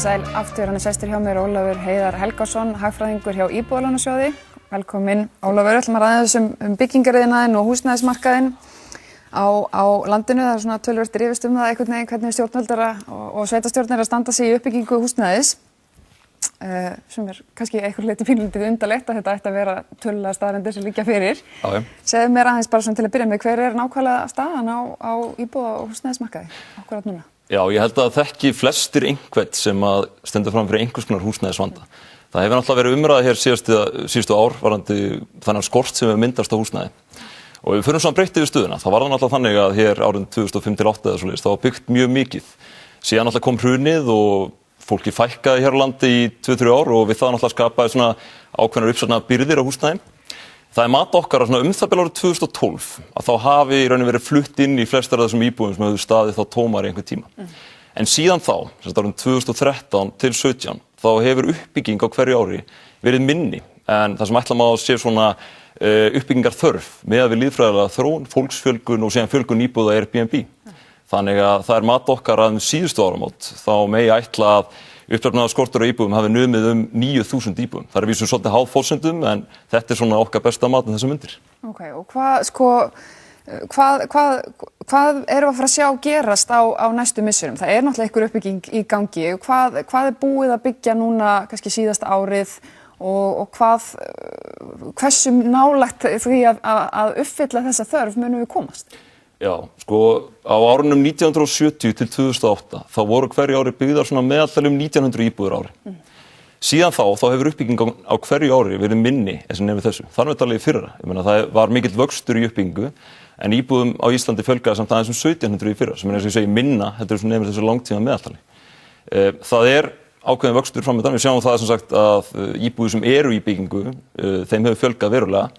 sæl aftur, hann sestur hjá mér Ólafur Heiðar Helgason, hagfræðingur hjá Íbúðalánasjóði. Velkomin Ólafur, ætlum að ræða þessum byggingariðnaðinn og húsnæðismarkaðinn á landinu. Það svona töluvert rifist það einhvern veginn hvernig stjórnvöldara og sveitarstjórnir að standa sig í uppbyggingu húsnæðis. Sem kannski einhver leyti pínlítið undarlegt að þetta ætti að vera tölulega staðreyndir sem liggja fyrir. Segðu mér aðeins bara svona til að byrja með, hver nákvæmlega staðan á íbúða- og húsnæðismarkaði akkúrat núna? Já, ég held að þekki flestir einhvern sem að stendur fram fyrir einhvers konar húsnæðisvanda. Það hefur náttúrulega verið umræða hér síðustu ár varðandi þennan skort sem hefur myndast á húsnæði. Og við förum svona breytt yfir stöðuna. Það var það náttúrulega þannig að hér árið 2005-2008 eða svoleiðis, það var byggt mjög mikið. Síðan náttúrulega kom hrunið og fólki fækkaði hér á landi í 2-3 ár og við það náttúrulega skapaði svona ákveðnar uppsafnaðar byrðir á húsnæði. Það er mat okkar að svona það bil árið 2012 að þá hafi í rauninni verið flutt inn í flestar af þessum íbúðum sem hefðu staðið þá tómar í einhvern tíma. En síðan þá, árið 2013 til 2017, þá hefur uppbygging á hverju ári verið minni. En það sem ætla má að sé svona uppbyggingar þörf með að við líffræðilega þróun, fólksfjölgun og síðan fjölgun íbúða Airbnb. Þannig að það er mat okkar að síðustu áramót þá megi ætla að uppsafnaður skortur á íbúðum hafi numið 9.000 íbúðum. Það er vísum svolítið háð forsendum en þetta er svona okkar besta mat þessum myndir. Ok, og hvað erum við að fara að sjá gerast á næstu missurum? Það er náttúrulega einhver uppbygging í gangi. Hvað er búið að byggja núna kannski síðasta árið og hversu nálægt því að uppfylla þessa þörf munum við komast? Já, á árunum 1970 til 2008 þá voru hverju ári byggðar svona meðaltal 1900 íbúðir ári. Síðan þá hefur uppbygging á hverju ári verið minni eins og nefnir þessu. Þar með talið í fyrra. Ég meina það var mikill vöxtur í uppbyggingu en íbúðum á Íslandi fjölgaði samt aðeins 1700 í fyrra sem er eins og ég segi minna, þetta er sem nefnir þessu langtíma meðaltali. Það er ákveðin vöxtur framöndan. Við sjáum það sem sagt að íbúðir sem eru í byggingu, þeim hefur fjölgað verulega.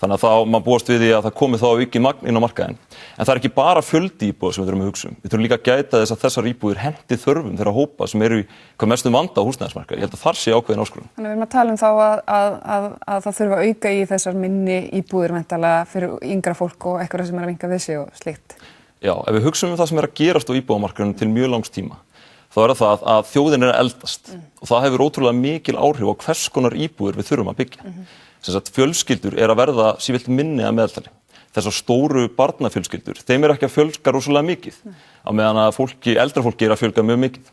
Þannig að þá maður búast við því að það komi þá aukið magn inn á markaðinn. En það er ekki bara fjöldi íbúða sem við þurfum að hugsa um. Við þurfum líka að gæta þess að þessar íbúðir henti þörfum þeirra hópa sem eru í hvað mestum vanda á húsnæðismarkaði. Ég held að þar sé ákveðin áskorun. Þannig við erum að tala um þá að það þurfa að auka í þessar minni íbúðir væntanlega fyrir yngra fólk og eitthvað sem er að vinka við sig og slíkt. Já, ef við hugsum um það sem er að gerast á íbúðamarkaðinum til mjög langs tíma, þá er það að þjóðin er að eldast og það hefur ótrúlega mikil áhrif á hvers konar íbúðir við þurfum að byggja. Sem sagt, fjölskyldur er að verða sífellt minni að meðaltali. Þessar stóru barnafjölskyldur, þeim er ekki að fjölga rosalega mikið, á meðan að eldra fólki er að fjölga mjög mikið.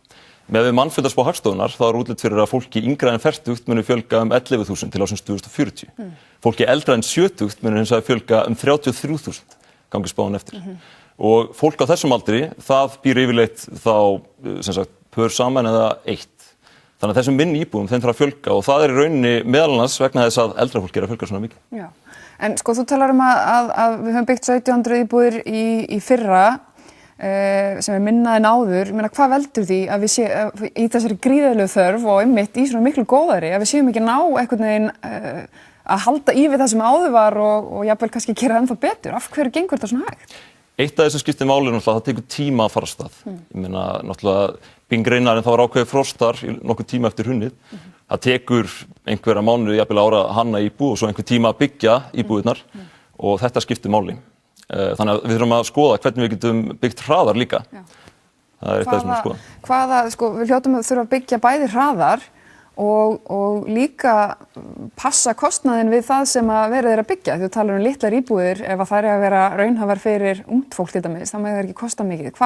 Með við mannfjöldaspá Hagstofunnar, þá er útlit fyrir að fólki yngra en 40 muni fjölga 11.000 til ásins 2040. Fólki eldra en 70 muni hins vegar fjölga 33.000, gangi spáin eftir. Og fólk á þessum aldri, það býr yfirleitt þá, sem sagt, pör saman eða eitt. Þannig að þessum minni íbúðum þeim þarf að fjölga og það er í rauninni meðal annars vegna þess að eldra fólk er að fjölga svona mikið. Já, en þú talar um að við höfum byggt 1700 íbúðir í fyrra sem er minna en áður. Ég meina, hvað veldur því að við séum í þessari gríðarlegu þörf og einmitt í svona miklu góðæri að við séum ekki ná einhvern veginn að halda í við það sem áður var og jafnvel kannski gera ennþá betur? Af hverju gengur þetta svona hægt? Eitt af þessum skiptir máli náttúrulega, það tekur tíma að fara af stað. Ég meina, náttúrulega, byggingariðnaðurinn þá var ákveðið frostar í nokkuð tíma eftir hrunið. Það tekur einhverja mánuði, jafnvel ára að hanna íbúð og svo einhver tíma að byggja íbúðirnar og þetta skiptir máli. Þannig að við þurfum að skoða hvernig við getum byggt hraðar líka. Það er eitt af þessum að skoða. Við hljótum að þurfa að byggja bæði hraðar og líka passa kostnaðinn við það sem að verið er að byggja. Þú talar um litlar íbúðir, ef það er að vera raunhæfar fyrir ungt fólk til dæmis, þá með það ekki kosta mikið.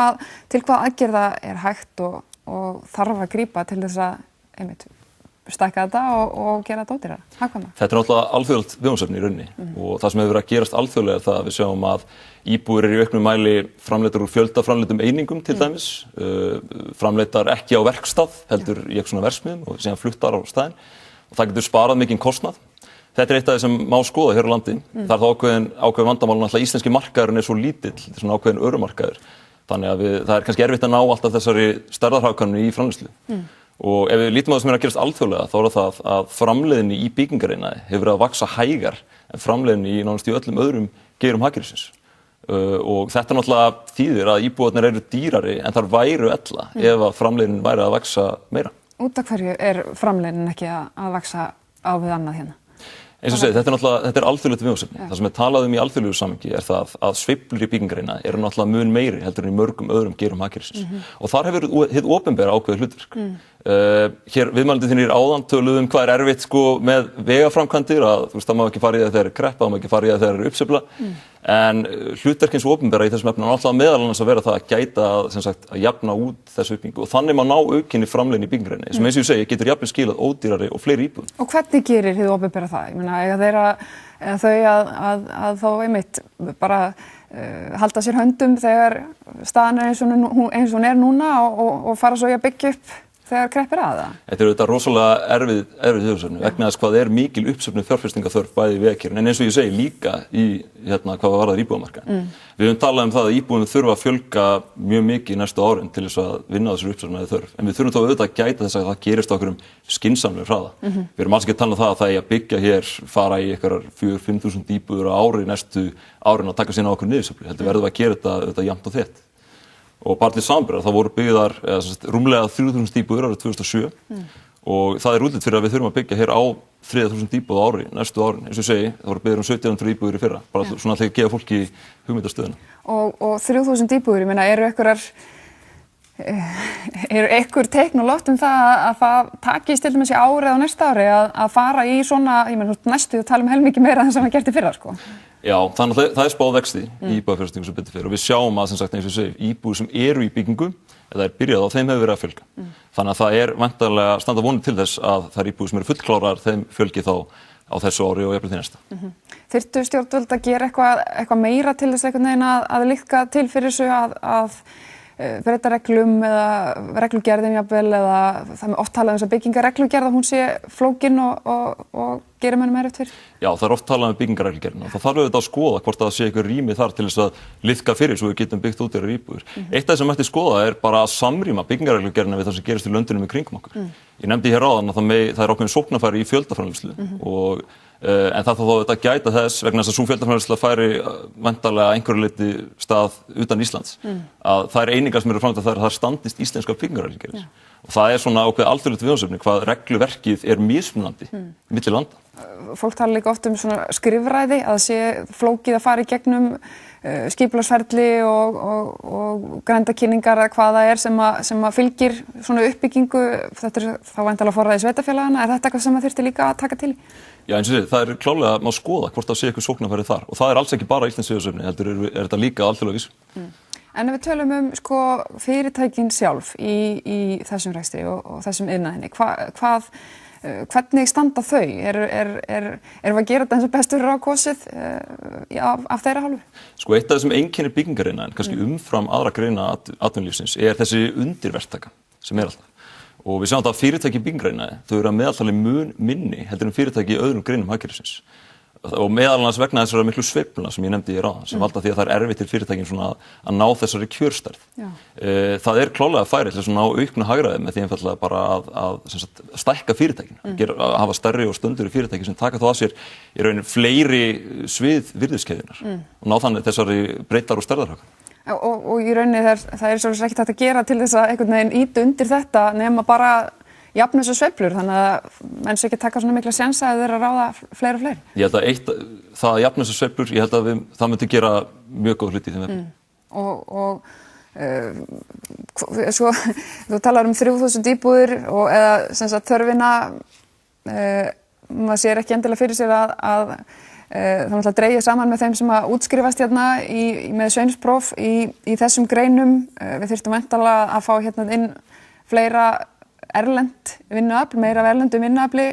Til hvað aðgerða er hægt og þarf að grípa til þess að stækka þetta og gera þetta ódýrara? Hagkvæmara? Þetta er náttúrulega alþjóðlegt viðfangsefni í rauninni og það sem hefur verið að gerast alþjóðlega er það að við sjáum að íbúðir eru í auknum mæli framleiddar úr fjöldaframleiddum einingum til dæmis, framleiddar ekki á verkstað, heldur í eitthvað svona verksmiðjum og síðan fluttar á staðinn og það getur sparað mikinn kostnað. Þetta er eitt af því sem má skoða hér á landi. Það er það ákveðin vandamál náttúrulega íslenski markaðurinn er svo lítill, þetta er svona ákveðin örumarkaður. Þannig að það er kannski erfitt að ná alltaf þessari stærðarhagkvæmni í framleiðslu. Og ef við lítum á það sem er að gerast alþjóðlega þá er það að framleiðni í byggingariðnaði hefur verið að vaxa hægar en framleiðni í nánast í öllum öðrum geirum hagkerfisins. Og þetta náttúrulega þýðir að íbúðarnir eru dýrari en þar væru ella ef að framleiðnin væri að vaxa meira. Út af hverju er framleiðnin ekki að vaxa á við annað hérna? Eins og segið, þetta er alþjóðlegt viðfangsefni. Það sem er talað um í alþjóðlegu samhengi er það að sveiflur í byggingariðnaði eru náttúrulega mun meiri heldur en í mörgum öðrum geirum hagkerfisins. Og þar hefur hið opinbera ákveðið hlutverk. Hér viðmælandi þínir áðan töluðu hvað erfitt sko með vegaframkvæmdir að þú veist það má ekki fara í það þegar kreppa, það má ekki fara í það þegar uppsveifla en hlutverk hins opinbera í þessum efnum er alltaf meðal annars að vera það að gæta sem sagt að jafna út þessu uppbyggingu og þannig má ná aukinni framleiðni í byggingarinni sem eins og ég segi getur jafnvel skilað ódýrari og fleiri íbúðum. Og hvernig gerir hið opinbera það? Ég meina eiga þau að þá einmitt bara halda sér höndum þegar staðan eins og hún núna og fara svo í að byggja upp þegar kreppir að það? Þetta er auðvitað rosalega erfið viðfangsefni vegna þess hvað er mikil uppsöfnuð fjárfestingarþörf bæði í vegakerfinu en eins og ég segi líka í hvað varðar íbúðamarkaðinn. Við höfum talað það að íbúðum þurfa að fjölga mjög mikið næstu árin til þess að vinna þessar uppsöfnuðu þörf en við þurfum þá auðvitað að gæta þess að það gerist á einhverjum skynsamlegum hraða. Við erum alls ekki að tala það að það eigi að byggja hér fara í einhverjar 4-5.000 íbúðir á ári næstu árin að taka sína á okkur niðursveiflu. Heldur verðum að gera þetta jafnt og þétt. Og bara til samanburðar, það voru byggðar rúmlega 3.000 íbúðir árið 2007 og það er útlit fyrir að við þurfum að byggja hér á 3.000 íbúð á ári, næstu árin. Eins og ég segi, það voru byggðar 1700 íbúðir í fyrra, bara svona til að gefa fólki hugmyndastöðuna. Og 3.000 íbúðir, ég meina, eru einhver teikn og loft það að það takist til dæmis í ári eða næsta ári að fara í svona, ég meina, næstu að tala heilmikið meira en sem að gert í fyrra, sko? Já, þannig að það er spáð vexti í íbúðafjárfestingu sem betur fyrir og við sjáum að sem sagt eins og ég segi íbúðir sem eru í byggingu eða er byrjað á þeim hefur verið að fjölga. Þannig að það er væntanlega standa vonir til þess að þær íbúðir sem eru fullklárar þeim fjölgi þá á þessu ári og jafnvel því næsta. Þyrftu stjórnvöld að gera eitthvað meira til þess einhvern veginn að liðka til fyrir þessu að breyta reglum eða reglugerðum jafnvel eða það er oft talað um að byggingarreglugerð að hún sé flókin og gerir mönnum erfitt fyrir? Já, það er oft talað um byggingarreglugerðina. Það þarf auðvitað að skoða hvort það sé eitthvað rými þar til þess að liðka fyrir svo við getum byggt út þeirra íbúðir. Eitt af þess sem mætti skoða er bara að samrýma byggingarreglugerðina við það sem gerist í löndunum í kringum okkur. Ég nefndi hér áðan að það er ákveðin sóknarfæri í fjöldaframleiðslu en það þarf þá að gæta þess vegna þess að sú fjöldaframleiðsla færi væntanlega einhverju leyti stað utan Íslands að það er einingar sem eru framkvæmdar þar að það standist íslenska byggingarreglugerðir og það er svona ákveðið alþjóðlegt viðfangsefni hvað regluverkið er mismunandi milli landa. Fólk tala líka oft um svona skrifræði að sé flókið að fara í gegnum skipulagsferli og grenndarkynningar eða hvað það er sem að fylgir svona uppbyggingu. Þetta er þá væntanlega forræði sveitarfélagana. Er þetta eitthvað sem að þyrfti líka að taka til í? Já, eins og segið, það er klálega að má skoða hvort það sé eitthvað sóknarfæri þar og það er alls ekki bara íslenskt viðfangsefni, heldur er þetta líka alþjóðlega vísu. En ef við tölum um fyrirtækin sjálf í þessum rekstri og þessum iðnaðinni, hvernig standa þau? Erum við að gera þetta eins og bestur á kosið af þeirra hálfu? Eitt af þessum einkennir byggingariðnaðinn, kannski umfram aðra greina atvinnulífsins, er þessi undirverktaka sem er alltaf. Og við sjáum þetta að fyrirtæki í byggingariðnaði, þau eru að meðaltali mun minni heldur en fyrirtæki í öðrum greinum hagkerfisins. Og meðal annars vegna þessara miklu sveiflna sem ég nefndi hér áðan sem valda því að það er erfitt til fyrirtækin svona að ná þessari kjörstærð. Það er klálega færi til að ná auknu hagræði með því einfaldlega bara að stækka fyrirtækin, að hafa stærri og stönduri fyrirtæki sem taka þá að sér í rauninni fleiri svið virðiskeiðunar og ná þannig þessari breytar og stærðarhaka. Og í rauninni það er svolítið ekki hægt að gera til þess að einhvern veginn ýta undir þetta nema bara jafn þessu sveiflur, þannig að menn sé ekki taka svona mikla sénsa að þeir að ráða fleiri og fleiri. Ég held að það að jafn þessu sveiflur, ég held að það myndi gera mjög góð hluti í þeim efnum. Svo, þú talar um 3.000 íbúðir eða sem sagt þörfina, maður sér ekki endilega fyrir sér að það náttúrulega dreigja saman með þeim sem að útskrifast hérna með sveinspróf í þessum greinum. Við þyrftum væntanlega að fá hérna inn fleira erlend vinnuafl, meira af erlendum vinnuafli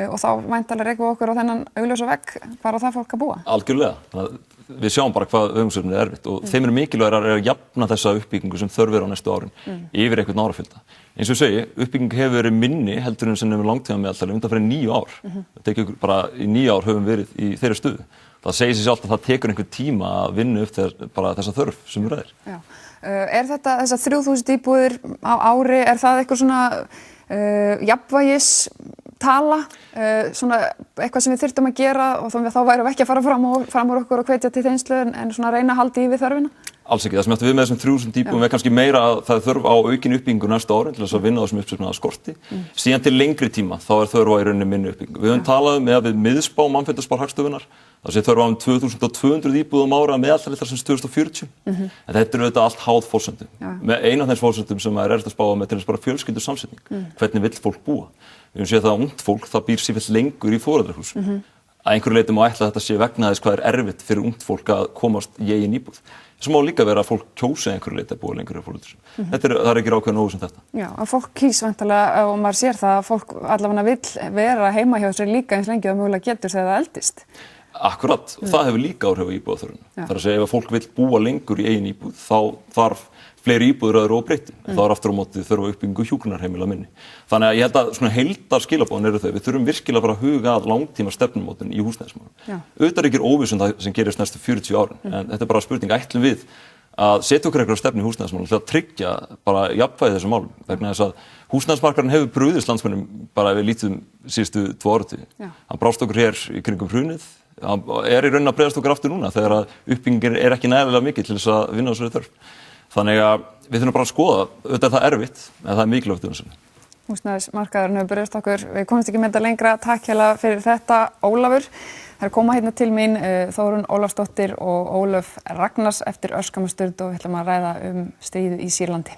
og þá væntanlega rekum við okkur á þennan augljósa vegg bara á það fólk að búa. Algjörlega. Við sjáum bara hvað viðfangsefnið er erfitt og þeim mikilvægir að jafna þessa uppbyggingu sem þörf er á næstu árin yfir einhvern árafjölda. Eins og ég segi, uppbygging hefur verið minni heldur en sem nefnir langtímameðaltali undanfarið 9 ár. Það tekur bara í 9 ár höfum verið í þeirri stöðu. Það segir sig sjálft að það tekur einhvern tíma að vinna upp bara þessa þörf sem við ræðir. Já. Er þetta þessar 3.000 íbúðir á ári, er það eitthvað svona jafnvægis tala, svona eitthvað sem við þyrftum að gera og þá værum við ekki að fara fram úr okkur og hvetja til þeinslu en svona reyna að halda í við þörfina? Alls ekki, það sem ætti við með þessum 3000 íbúðum kannski meira að það þörf á aukin uppbyggingu næstu árin til þess að vinna þessum uppsöfnaða skorti. Síðan til lengri tíma þá þörf á í rauninni minni uppbyggingu. Við höfum talað með við miðspá mannfjöldaspár Hagstofunnar, það sé þörf á 2200 íbúðum ára meðaltali þar sem 2040. En þetta auðvitað allt háð forsendum. Með einu af þeim forsendum sem erfitt að spá með til þess bara fjölskyldusamsetning. Hvernig vill fólk búa? Við höfum séð það að ungt fólk það býr sífellt lengur í foreldrahús. Að einhverju leyti má ætla að þetta sé vegna þess hvað erfitt fyrir ungt fólk að komast í eigin íbúð. Svo má líka vera að fólk kjósi einhverju leyti að búa lengur í foreldrahúsum. Það er ekki ákveðin óvissu þetta. Já, að fólk kýs væntanlega og maður sér það að fólk allavega vill vera heima hjá sér líka eins lengi og mögulega getur þegar það eldist. Akkurat, og það hefur líka áhrif á íbúðaþörfina. Það er að segja ef að fólk vill búa lengur í eigin íbúð þá þarf fleiri íbúðir öðru óbreyttu. Þá er aftur á móti þurfa uppbyggingu hjúkrunarheimila minni. Þannig að ég held að svona heildarskilaboðin eru þau. Við þurfum virkilega bara að huga að langtíma stefnumótun í húsnæðismálum. Auðvitað er óviss það sem gerist næstu 40 árin, en þetta er bara spurning, ætlum við að setja okkur einhverja stefnu í húsnæðismálum til að tryggja bara jafnvægi þessum málum. Vegna þess að húsnæðismarkaðurinn hefur brugðist landsmönnum bara ef við lítum síðustu 2 áratugi. Hann brást okkur hér í kringum hrunið. Hann er í rauninni að bregðast okkur aftur núna þegar að uppbyggingin er ekki nægilega mikið til þess að vinna þessari þörf. Þannig að við þurfum bara að skoða, auðvitað er það erfitt, en það er mikilvægt umhverfis. Húsnæðismarkaðurinn hefur brugðist okkur, við komumst ekki með þetta lengra, takk hérlega fyrir þetta Ólafur. Það er koma hérna til mín Þórunn Ólafsdóttir og Ólöf Ragnars eftir örskamma stund og við ætlum að ræða stríðið í Sýrlandi.